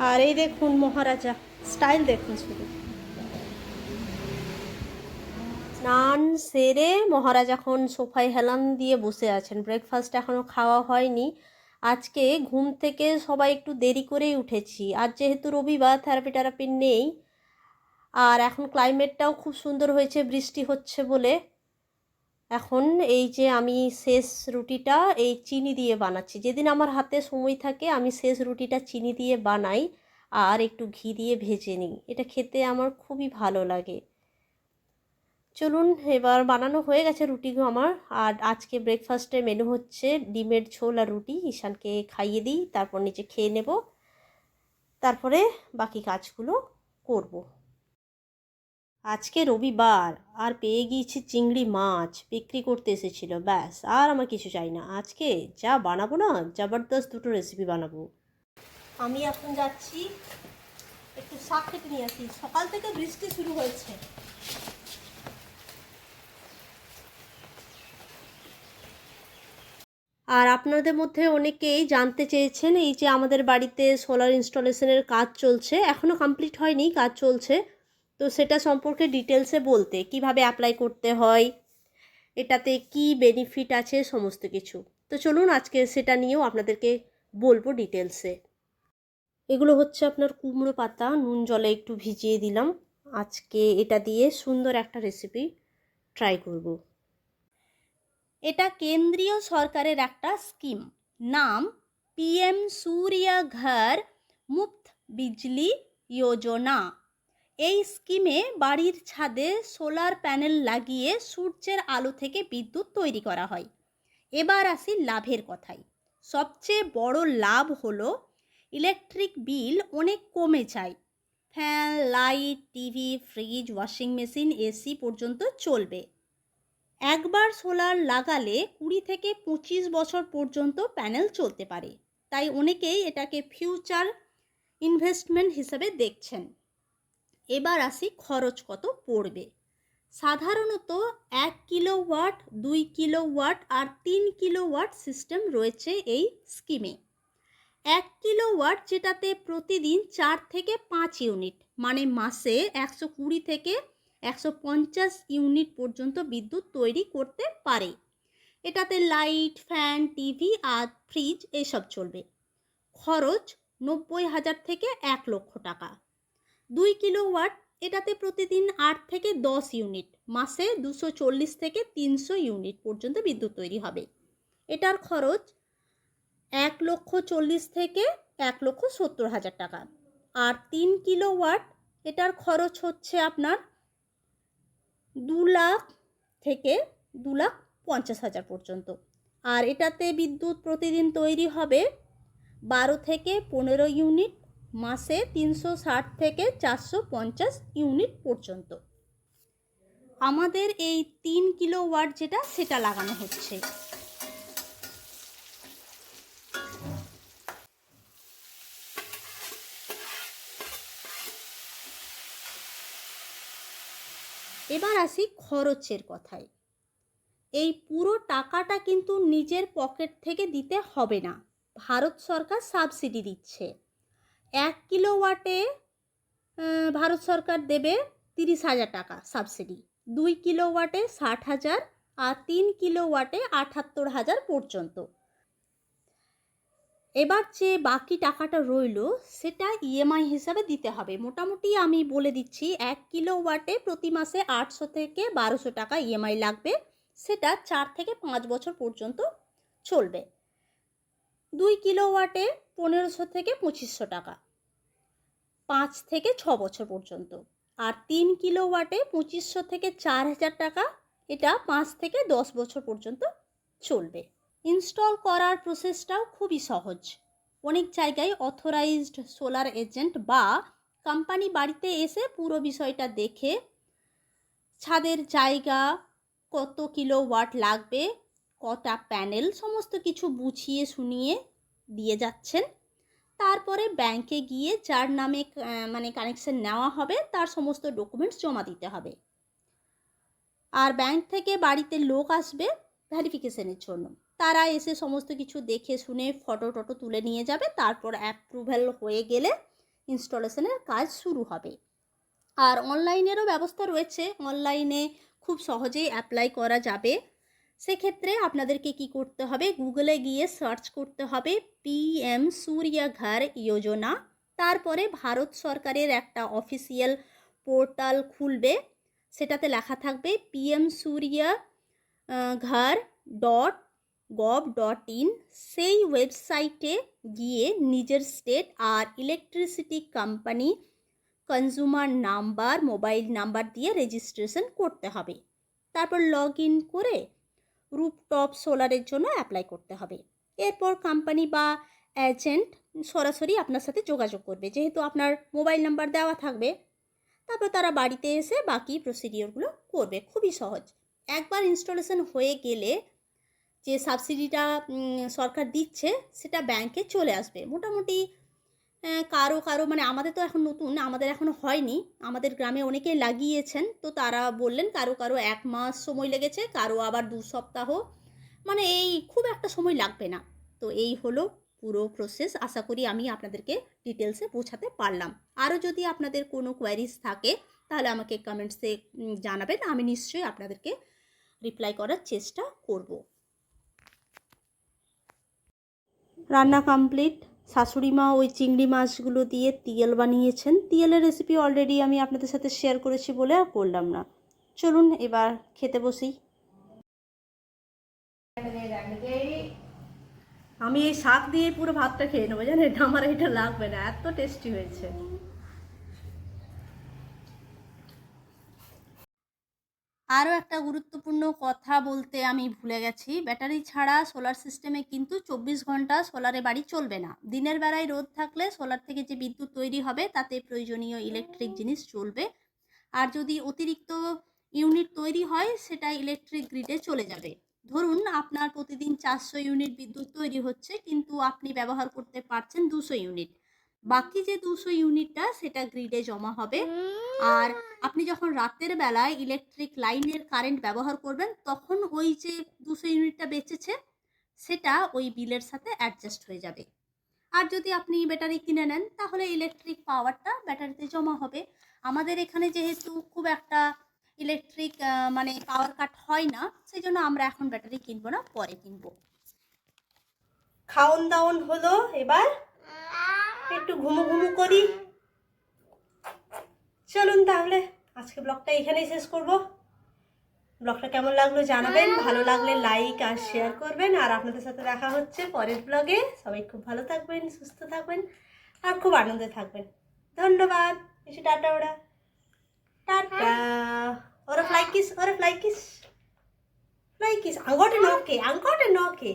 আর এই দেখুন মহারাজা, স্টাইল দেখুন শুধু। স্নান সেরে মহারাজ এখন সোফায় হেলান দিয়ে বসে আছেন। ব্রেকফাস্ট এখনও খাওয়া হয়নি। আজকে ঘুম থেকে সবাই একটু দেরি করেই উঠেছি। আর যেহেতু রবিবার, থেরাপি নেই। আর এখন ক্লাইমেটটাও খুব সুন্দর হয়েছে, বৃষ্টি হচ্ছে বলে। এখন এই যে আমি শেষ রুটিটা এই চিনি দিয়ে বানাচ্ছি। যেদিন আমার হাতে সময় থাকে আমি শেষ রুটিটা চিনি দিয়ে বানাই আর একটু ঘি দিয়ে ভেজে নিই। এটা খেতে আমার খুবই ভালো লাগে। চলুন, এবার বানানো হয়ে গেছে রুটিগুলো আমার। আর আজকে ব্রেকফাস্টের মেনু হচ্ছে ডিমের ঝোল আর রুটি। ঈশানকে খাইয়ে দিই, তারপর নিচে খেয়ে নেব, তারপরে বাকি কাজগুলো করব। আজকে রবিবার, আর পেয়ে গিয়েছি চিংড়ি মাছ, বিক্রি করতে এসেছিল। ব্যাস, আর আমার কিছু চাই না। আজকে যা বানাবো না, জবরদস্ত দুটো রেসিপি বানাবো। আমি এখন যাচ্ছি একটু শাক কেটে নিয়ে আসি। সকাল থেকে বৃষ্টি শুরু হয়েছে। আর আপনাদের মধ্যে অনেকেই জানতে চেয়েছেন, এই যে আমাদের বাড়িতে সোলার ইনস্টলেশনের কাজ চলছে, এখনও কমপ্লিট হয়নি, কাজ চলছে। তো সেটা সম্পর্কে ডিটেলসে বলতে, কিভাবে অ্যাপ্লাই করতে হয়, এটাতে কি বেনিফিট আছে, সমস্ত কিছু। তো চলুন আজকে সেটা নিয়েও আপনাদেরকে বলবো ডিটেলসে। এগুলো হচ্ছে আপনার কুমড়ো পাতা, নুন জলে একটু ভিজিয়ে দিলাম। আজকে এটা দিয়ে সুন্দর একটা রেসিপি ট্রাই করব। এটা কেন্দ্রীয় সরকারের একটা স্কিম, নাম পিএম সূর্য ঘর মুফত বিজলি যোজনা। এই স্কিমে বাড়ির ছাদে সোলার প্যানেল লাগিয়ে সূর্যের আলো থেকে বিদ্যুৎ তৈরি করা হয়। এবার আসি লাভের কথায়। সবচেয়ে বড় লাভ হলো ইলেকট্রিক বিল অনেক কমে যায়। Fan, light, TV, fridge, washing machine, AC পর্যন্ত চলবে। একবার সোলার লাগালে 20 থেকে 25 বছর পর্যন্ত প্যানেল চলতে পারে। তাই অনেকেই এটাকে ফিউচার ইনভেস্টমেন্ট হিসেবে দেখছেন। এবার আসি খরচ কত পড়বে। সাধারণত 1 কিলোওয়াট, 2 কিলোওয়াট আর 3 কিলোওয়াট সিস্টেম রয়েছে এই স্কিমে। 1 কিলোওয়াট যেটাতে প্রতিদিন 4 থেকে 5 ইউনিট, মানে মাসে 120 থেকে 150 ইউনিট পর্যন্ত বিদ্যুৎ তৈরি করতে পারে। এটাতে লাইট, ফ্যান, টিভি আর ফ্রিজ এসব চলবে। খরচ 90,000 থেকে 1 লক্ষ টাকা। 2 কিলোওয়াট, এটাতে প্রতিদিন 8 থেকে 10 ইউনিট, মাসে 240 থেকে 300 ইউনিট পর্যন্ত বিদ্যুৎ তৈরি হবে। এটার খরচ 1,40,000 থেকে 1,70,000 টাকা। আর 3 কিলোওয়াট, এটার খরচ হচ্ছে আপনার 2 লাখ থেকে 2,50,000 পর্যন্ত। আর এটাতে বিদ্যুৎ প্রতিদিন তৈরি হবে 12 থেকে 15 ইউনিট, মাসে 360 থেকে 450 ইউনিট পর্যন্ত। আমাদের এই 3 কিলোওয়াট যেটা, সেটা লাগানো হচ্ছে। এবার আসি খরচের কথায়। এই পুরো টাকাটা কিন্তু নিজের পকেট থেকে দিতে হবে না, ভারত সরকার সাবসিডি দিচ্ছে। 1 কিলোওয়াটে ভারত সরকার দেবে 30,000 টাকা সাবসিডি, 2 কিলোওয়াটে 60,000, আর 3 কিলোওয়াটে 78,000 পর্যন্ত। এবার যে বাকি টাকাটা রইল, সেটা ইএমআই হিসাবে দিতে হবে। মোটামুটি আমি বলে দিচ্ছি, 1 কিলোওয়াটে প্রতি মাসে 800 থেকে 1200 টাকা ইএমআই লাগবে। সেটা 4 থেকে 5 বছর পর্যন্ত চলবে। 2 কিলোওয়াটে 1500 থেকে 2500 টাকা, 5 থেকে 6 বছর পর্যন্ত। আর 3 কিলোওয়াটে 2500 থেকে 4,000 টাকা, এটা 5 থেকে 10 বছর পর্যন্ত চলবে। ইনস্টল করার প্রসেসটাও খুবই সহজ। অনেক জায়গায় অথরাইজড সোলার এজেন্ট বা কোম্পানি বাড়িতে এসে পুরো বিষয়টা দেখে, ছাদের জায়গা, কত কিলোওয়াট লাগবে, কটা প্যানেল, সমস্ত কিছু বুঝিয়ে শুনিয়ে দিয়ে যাচ্ছেন। তারপরে ব্যাংকে গিয়ে যার নামে কানেকশন নেওয়া হবে, তার সমস্ত ডকুমেন্টস জমা দিতে হবে। আর ব্যাংক থেকে বাড়িতে লোক আসবে ভেরিফিকেশনের জন্য। তারা এসে সমস্ত কিছু দেখে শুনে ফটো টটো তুলে নিয়ে যাবে। তারপর অ্যাপ্রুভ্যাল হয়ে গেলে ইনস্টলেশনের কাজ শুরু হবে। আর অনলাইনেরও ব্যবস্থা রয়েছে, অনলাইনে খুব সহজেই অ্যাপ্লাই করা যাবে। সেক্ষেত্রে আপনাদেরকে কি করতে হবে, গুগলে গিয়ে সার্চ করতে হবে পিএম সূর্য ঘর যোজনা। তারপরে ভারত সরকারের একটা অফিসিয়াল পোর্টাল খুলবে, সেটাতে লেখা থাকবে পিএম সূর্য ঘর .gov.in। সেই ওয়েবসাইটে গিয়ে নিজের স্টেট আর electricity company consumer number, mobile number দিয়ে রেজিস্ট্রেশন করতে হবে। তারপর লগ ইন করে রুফটপ সোলারের জন্য অ্যাপ্লাই করতে হবে। এরপর কোম্পানি বা এজেন্ট সরাসরি আপনার সাথে যোগাযোগ করবে, যেহেতু আপনার মোবাইল নাম্বার দেওয়া থাকবে। তারপর তারা বাড়িতে এসে বাকি প্রসিডিওরগুলো করবে, খুবই সহজ। একবার ইনস্টলেশন হয়ে গেলে যে সাবসিডিটা সরকার দিচ্ছে সেটা ব্যাংকে চলে আসবে মোটামুটি। কারো মানে আমাদের তো এখন নতুন, আমাদের এখনও হয়নি, আমাদের গ্রামে অনেকেই লাগিয়েছেন, তো তারা বললেন কারো 1 মাস সময় লেগেছে, কারো আবার 2 সপ্তাহ, মানে এই খুব একটা সময় লাগবে না। তো এই হলো পুরো প্রসেস। আশা করি আমি আপনাদেরকে ডিটেলসে বোঝাতে পারলাম। আরও যদি আপনাদের কোনো কোয়ারিজ থাকে তাহলে আমাকে কমেন্টসে জানাবেন, আমি নিশ্চয়ই আপনাদেরকে রিপ্লাই করার চেষ্টা করব। রান্না কমপ্লিট। শাশুড়ি মা ওই চিংড়ি মাছগুলো দিয়ে তিয়েল বানিয়েছেন। তিয়েলের রেসিপি অলরেডি আমি আপনাদের সাথে শেয়ার করেছি বলে আর করলাম না। চলুন এবার খেতে বসি। আমি এই শাক দিয়ে পুরো ভাতটা খেয়ে নেবো, জানেন, আমার এটা লাগবে না, এত টেস্টি হয়েছে। আরও একটা গুরুত্বপূর্ণ কথা বলতে আমি ভুলে গেছি, ব্যাটারি ছাড়া সোলার সিস্টেমে কিন্তু 24 ঘন্টা সোলারে বাড়ি চলবে না। দিনের বেলায় রোদ থাকলে সোলার থেকে যে বিদ্যুৎ তৈরি হবে তাতে প্রয়োজনীয় ইলেকট্রিক জিনিস চলবে, আর যদি অতিরিক্ত ইউনিট তৈরি হয় সেটা ইলেকট্রিক গ্রিডে চলে যাবে। ধরুন আপনার প্রতিদিন 400 ইউনিট বিদ্যুৎ তৈরি হচ্ছে, কিন্তু আপনি ব্যবহার করতে পারছেন 200 ইউনিট। বাকি যে 200 ইউনিটটা সেটা গ্রিডে জমা হবে। আর আপনি যখন রাতের বেলায় ইলেকট্রিক লাইনের কারেন্ট ব্যবহার করবেন তখন ওই যে 200 ইউনিটটা বেঁচেছে সেটা ওই বিলের সাথে অ্যাডজাস্ট হয়ে যাবে। আর যদি আপনি ব্যাটারি কিনে নেন তাহলে ইলেকট্রিক পাওয়ারটা ব্যাটারিতে জমা হবে। আমাদের এখানে যেহেতু খুব একটা ইলেকট্রিক মানে পাওয়ার কাট হয় না, সেই জন্য আমরা এখন ব্যাটারি কিনবো না, পরে কিনবো। খাওন দাওন হলো, এবার একটু ঘুমু করি। চলুন তাহলে আজকে ব্লগটা এখানেই শেষ করব। ব্লগটা কেমন লাগলো জানাবেন, ভালো লাগলে লাইক আর শেয়ার করবেন। আর আপনাদের সাথে দেখা হচ্ছে পরের ব্লগে। সবাই খুব ভালো থাকবেন, সুস্থ থাকবেন আর খুব আনন্দে থাকবেন। ধন্যবাদ। এসে টাটা ওরা, টাটা। ওরা ফ্লাই কিস, ওরা ফ্লাই কিস, ফ্লাই কিস। আঙ্গটে নকে, আঙ্গটে নকে।